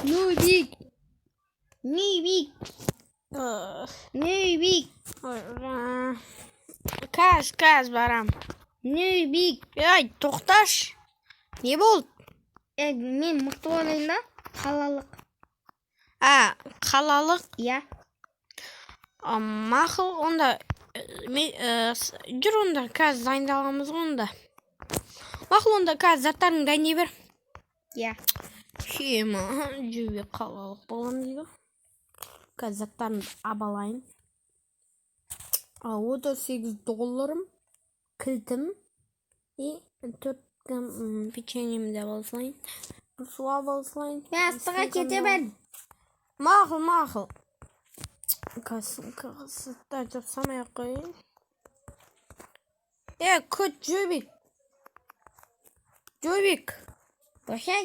Нубик. Каз барам. Нубик. Ай, тоқташ. Не болды? Мен мықты болайын да? Қалалық. Қалалық? Иә. Мақұл, онда жүр онда каз дайындаламыз онда. Мақұл, онда каз заттарың дайындай бер. Иә. Шема, жүбе қалалық болам дейді. Каз заттарын абалайын. $38, кілтім и 4 печеньемді абалсылайын. Су абалсылайын. Мен астыға кетемін. Мақұл. Қасыттар жасамай қойын. Күт, Жөбек. Бошай.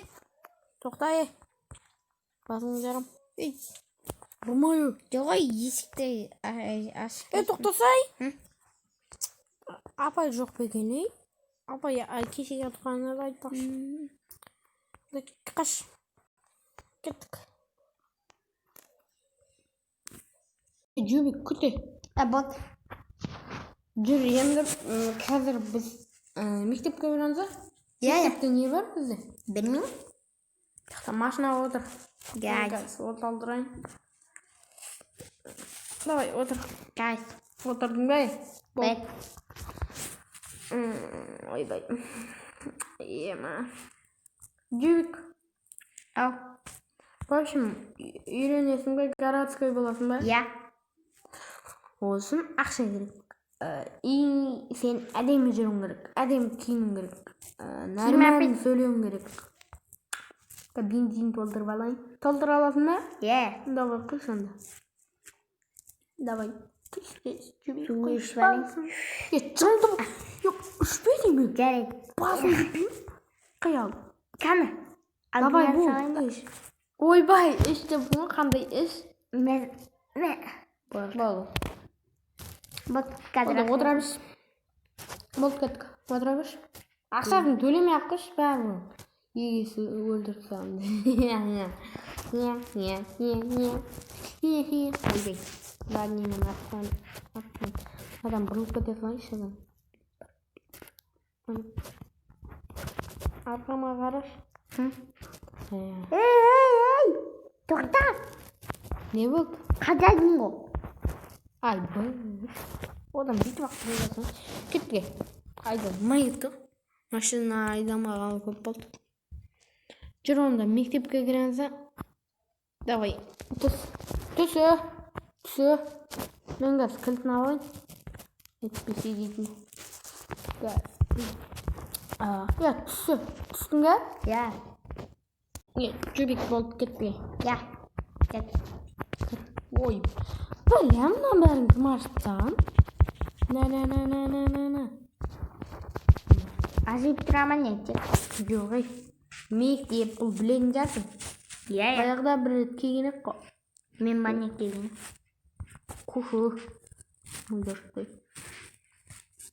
Тоқтай. Басың жарым. Бұрмайы. Жоғай есікті ашып. Тоқтасай. Апай жоқ бекені. Апай кешеге тұқанына да айтпақшы. Қаш. Кеттік. Жөбек күте. Бот. Жүр, енді қазір біз мектепке барамыз. Мектепте не бар бізде? Білмеймін. Машинаға отыр. Гайс. От алдырайын. Давай, отыр. Гайс. Отырдың бай? Бәй. Ойбай. Ема. Жөбек. Ау. В общем, үйренесің бе, городской боласың ба? Иә. Олсын ақша керек. И сен әдемі жүруің керек. Әдемі киінуің керек. Нормально сөйлеуің керек. Бензин толтырып алайын. Толтыра аласың ба? Иә. Давай, қыш онда. Давай. Су ішіп алайын. Жылдым. Жоқ, үшпейді ме? Жарайды. Басын жетпейм. Қиял. Кәні? Давай, бұл. Ойбай, ішті бұны қандай іш? Болды. Қазір отыра біш. Болды кәттік. Отыра біш. Ақшасын төлеме аққыш бәрі. Егесі өлдіріп сағымды. Ойбай. Бәрінен артқан. Адам бұрылып кете салайыншы адам. Арқама қараш. Тоқта. Не болды? Қадайдың ғой. Ай, бұл. Одан бүйтіп ақ боласың. Кетке. Айдан майықты. Машина айдамаған көп болды. Жүр онда мектепке кіреміз. Давай. Түсі. Мен газ кілтін алайын. Етпесе дейтін. Түсі. Түстің ға? Иә. Жөбек болып кетпе. Иә. Ой. Білемін бәрін кім аштан. Азып тұрама нетте? Жоғай. Мектеп бұл білетін жасың. Иә. Баяғыда бір рет келгенек қо. Мен бәне келген. Құшы.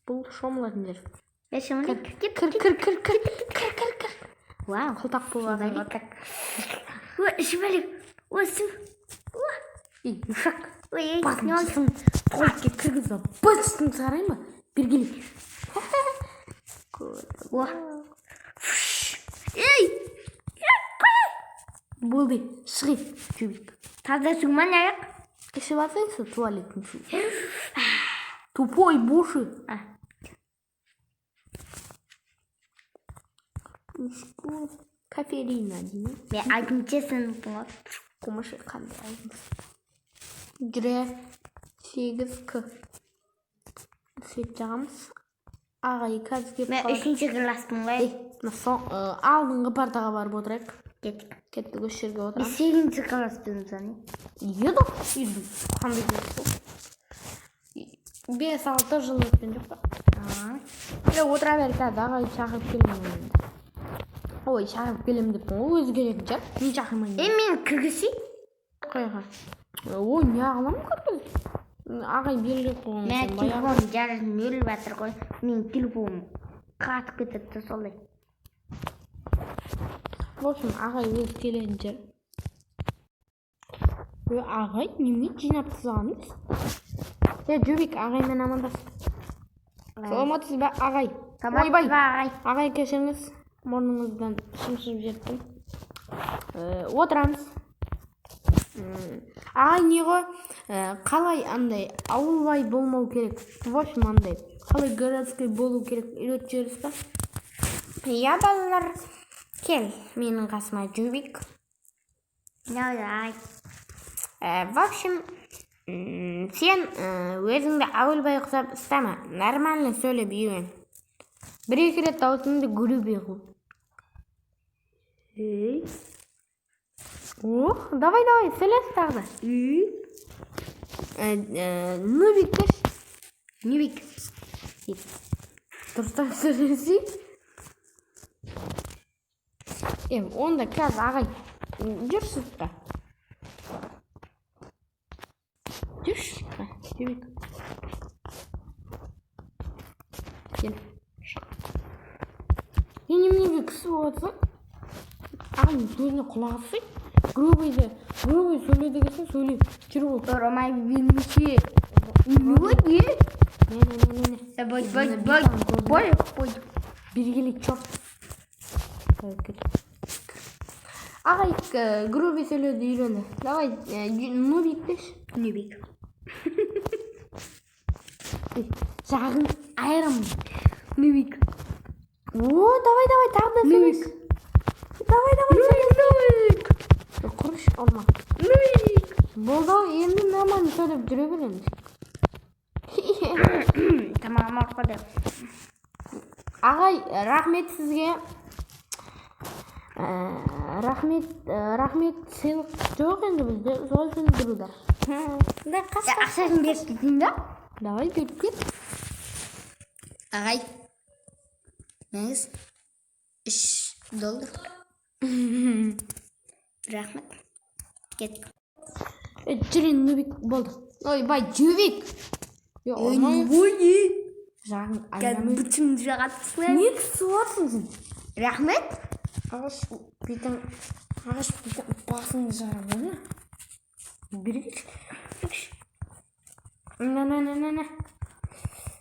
Бұл шомылатын жер. Кір. Вау. Құлтақ болғасын. Ішіп әліп. Өсім. Ұшақ. Не олсың? Толықке кіргізі. Бөтістің сарай ма? Бергелік. Ей! Болды. Шығып. Жөбек. Таза суңман аяқ? Ішіп атайсы туалеттің су. Тупой буши. Каферина деймін. Мен айтынче сыныптың ғой. Құмышы қандай айтыңыз. Жүре 8К. Сөйт жағамыз. Ағай қазір кеп Мен 3-ші класспын ғой. Алдыңғы партаға барып отырайық. Кеттік өш жерге Мен отырамыз. 8-ші класспын саны. Еді. Қандай көрсі. 5-6 жыл өткен жоқ па? Отыра берді ағай шақырып келмеймін. Ой, шақырып келем деп ол өзі келетін шығар. Мен шақырмайын. Мен кіргісі? Қойға. Ой, не ағылам көрді? Ағай беріліп қойған. Мен телефон жарысын өліп жатыр ғой. Мен телефоным қатып кетіпті солай. В общем, ағай өзі келетін шығар. Ағай, неме жинап тастағаныңыз? Жөбек ағаймен амандасып. Саламатсыз ба ағай? Ойбай, ағай кешіріңіз, мұрныңыздан шымшып жеттім. Отырамыз. Ағай неғо, қалай андай ауылбай болмау керек? В общем, андай қалай городской болу керек үйретіп жібересіз ба? Я балалар, кел менің қасыма, Жөбек. Ағай. В общем, сен өзіңді ауылбай ұқсап ұстама, нормально сөйлеп үйрен. Бір-екі рет даусыңды гүлібей қыл. Давай, сөйлес тағы. Нубик деш. Нубик. Дұрыстап сөйлесей. Онда қазір ағай, жүрсіз ба? Жүрсіз ба, Жөбек? Кел, шық. Неменеге кісі болатсың? Ағайдың сөзіне құлақ ассай. Грубый сөйледі кесін сөйлеп жүр ол. Орамай білмесе. Не? Бой. Бергелек чоп. Ағай грубый сөйледі үйренді. Давай, Нубик деш. Нубик. Жағын айырым. Нубик. Давай, тағы да сөйлес. Давай, сөйлес. Құрыш олма. Нубик. Болды, енді нормально сөйлеп жүре береміз. Тамағым арқады. Ағай, рахмет сізге. Рахмет сыйлық жоқ енді бізде, сол үшін бұрудар. Ақшасын беріп кетейін да? Давай, беріп кет. Ағай. Мәңіз $3. Рахмет. Кеттік. Жүрен Нубик болды. Ойбай, Жөбек. Жағын айнамай. Бүтімді жағатысың. Не кісі оларсың сен? Рахмет. Ағаш бетің басың жарып оны. Бергеш. На.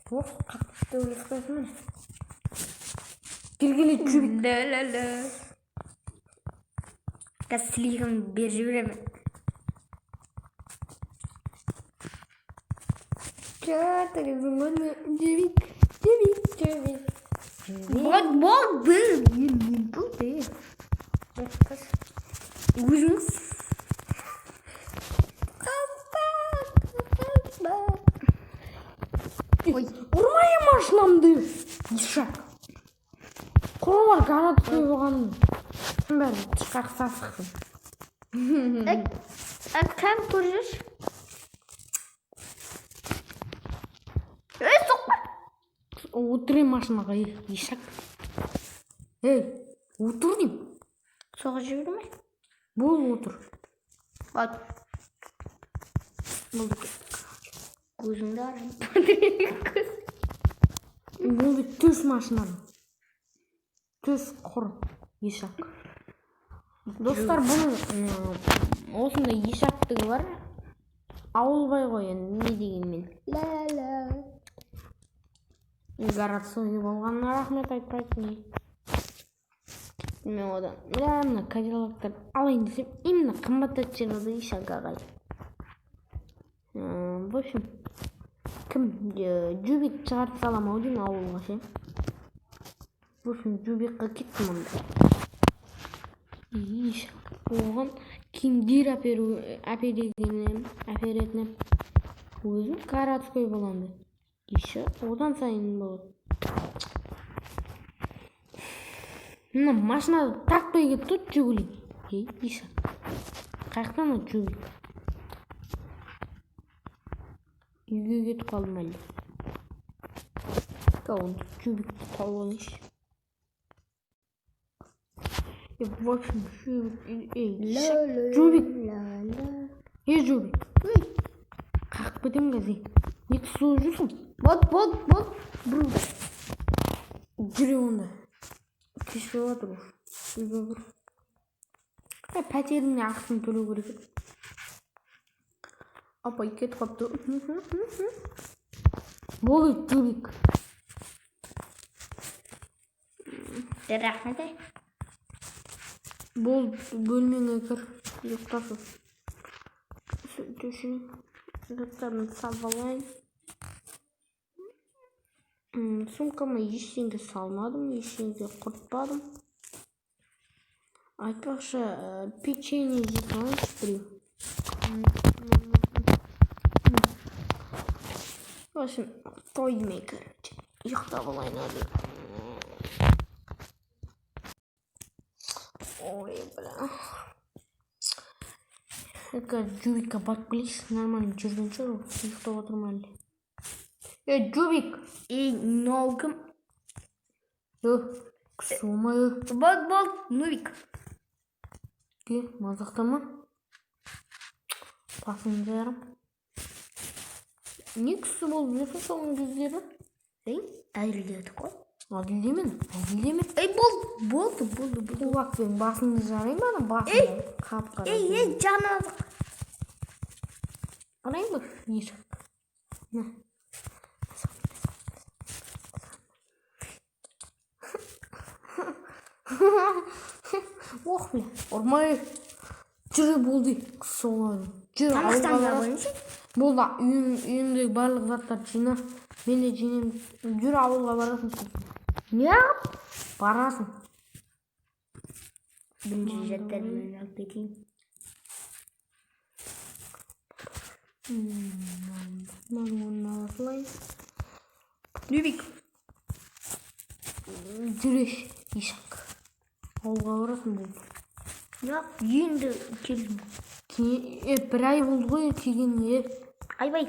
Қатты өліқпесін мені. Келгелі Жөбек. Ла. Қазір сілейгім бер жіберемін. Қатырызың оны, Жөбек. Бол, болды. Өзіңіз. Ұрмайы машинамды. Ешак. Құралар ғарат сөй болғаным. Бәрі тышқақ сасықсың. Кәм көрсеш? Соқпа. Отырай машинаға, ешак. Отыр дейм. Соға жібер ме? Бол, отыр. От. Болды кеттік. Көзіңді арайын. Болды төс машинаны. Төс құр, ешак. Достар, бұның осындай ешактығы бар. Ауылбай қойын, не дегенмен. Ла. Городской болғанына рахмет айтпайтын. Мен одан, мына кадиллактар алайын десем, именно қымбаттат жерлерді ешак ағай. В общем, кім Жөбек шығарып салам ау деймін ауылға ше. В общем, Жөбекқа кеттім онда. Оған киімдер әперетінім. Өзім городской боламды. Одан сайын болады. Мына машинады тартпай кетті жүгілейін. Ешак. Қаяқтан о Жөбек. Үйге кетіп қалдым әлі. Онда Жөбекті тауып алайыншы. В общем, Жөбек. Жөбек. Қақып кетем қазір. Не түсіп жүрсің? Бол. Бұру. Жүре онда. Кешіп отыр. Үйге бір. Пәтеріне ақысын төлеу керек. апай кетіп қалыпты. Болды, Жубик. Рахмет. Болды, бөлмеңе кір. Ұйықтасың. Заттарын салып алайын. Сумкама ештеңе салмадым, ештеңе құртпадым. Айтпақшы, печенье жеп алайыншы біреу. В общем, тоймай, короче. Ұйықтап алайын әлі. Ой, бля. Қазір Жубикқа барып келейікші, нормально жүрген шығар, ұйықтап отырмын әлі. Жубик! Мынау кім? Ксума. Бол, Нубик. Ке, мазақтама. Басыңды жарым. Не кісі болып жүрсің соңғы кездері? Әйелдеді қой. Әділдемен. Болды. Кулакпен басыңды жарайын ба? Басыңды қап-қара. Жаназық. Арайын ба? Ешік. На. Ох, бля, ұрмай. Жүрі болды. Солай. Жүрі ауылға барасың. Болды, үйіндегі барлық заттар жина. Мен де жинем. Жүрі ауылға барасың. Не? Барасың. Бірінші жаттарымен алып кетейін. Нубик. Жүреш, ешік. Ауылға барасың болды. Енді келдім. Бір ай болды ғой келгеніне. Айбай.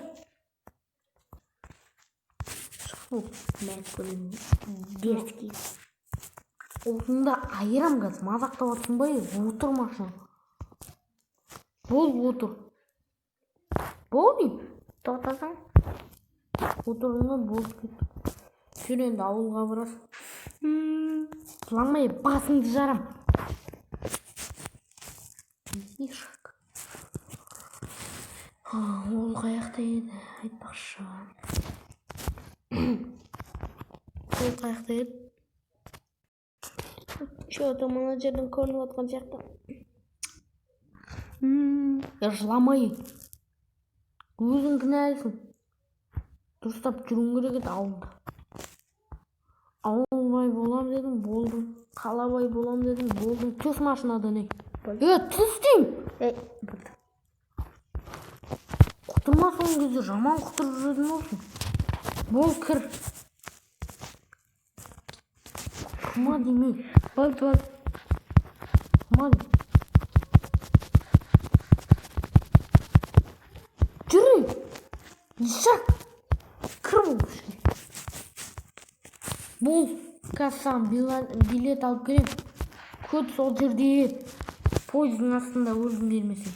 Шақыл. Мен көрім дерткей. Осында айырам қазір. Мазақтап отырсың ба? Отыр машина. Бол, отыр. Бол дейм. Тоқтасаң? Отырыңа болып кетті. Жүр енді ауылға барасың. Жыламай басыңды жарам. Ешік. Ол қаяқта еді, айтпақшы. Ол қаяқта еді. Что-то мына жерден көрініп отқан сияқты. Жыламай. Өзің кінәлісің. Дұрыстап жүруің керек еді ауылда. Ауылбай болам дедің, болдың. Қалабай болам дедің, болдың. Түс машинадан ей. Түс дейм. Құтырма соң кезде жаман құтырып жүрдің олсың. Бол, кір. Құтырма демей. Бол. Құтырма дем. Жүрі. Ешек. Кір бол. Бол, қазір билет алып келем. Көт сол жерде пойыздың астында өзім бермесем.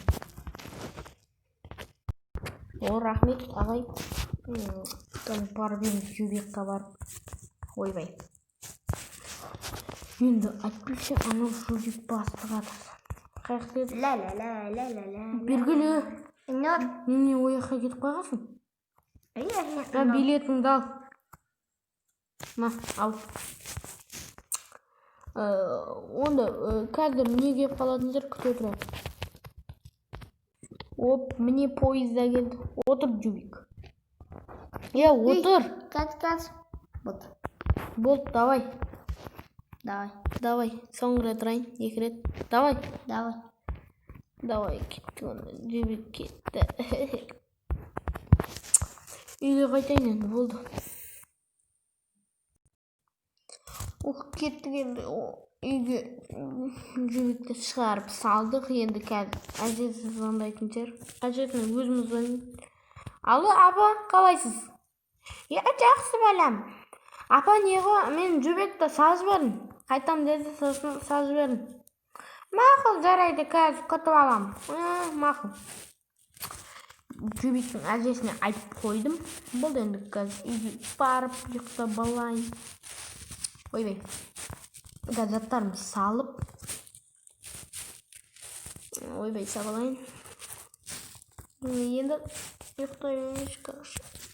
Рахмет, ағай. Барып енді Жубикқа барып. Ойбай. Енді айтпақшы, анау Жубик бастық атасы. Қаяқта еді? Ла. Бергілі. Немене ояққа кетіп қойғансың? Билетіңді ал. На, ал. Онда қазір не кеп қалатындар күте тұрады. Оп, міне пойызда келді. Отыр, Жубик. Отыр. Кәз. Болды, давай. Соңғы рет ұрайын, 2 рет. Давай. Кетті онда. Жубик кетті. Үйге қайтайын енді, болды. Кеттік енді. Үйге Жубикті шығарып салдық. Енді қазір әжесі звондайтын шығар. Әжесіне өзіміз звондаймыз. Алло, апа, қалайсыз? Жақсы балам. Апа, неғо, мен Жубикті салып жібердім. Қайтам деді, сосын салып жібердім. Мақұл, жарайды, қазір күтіп алам. Мақұл. Жубиктің әжесіне айтып қойдым. Бұл енді қазір үйге барып ұйықтап алайын. Ойбай. Заттарымды салып. Ойбай, сабалайын. Енді ұйықтаймын ешқашан.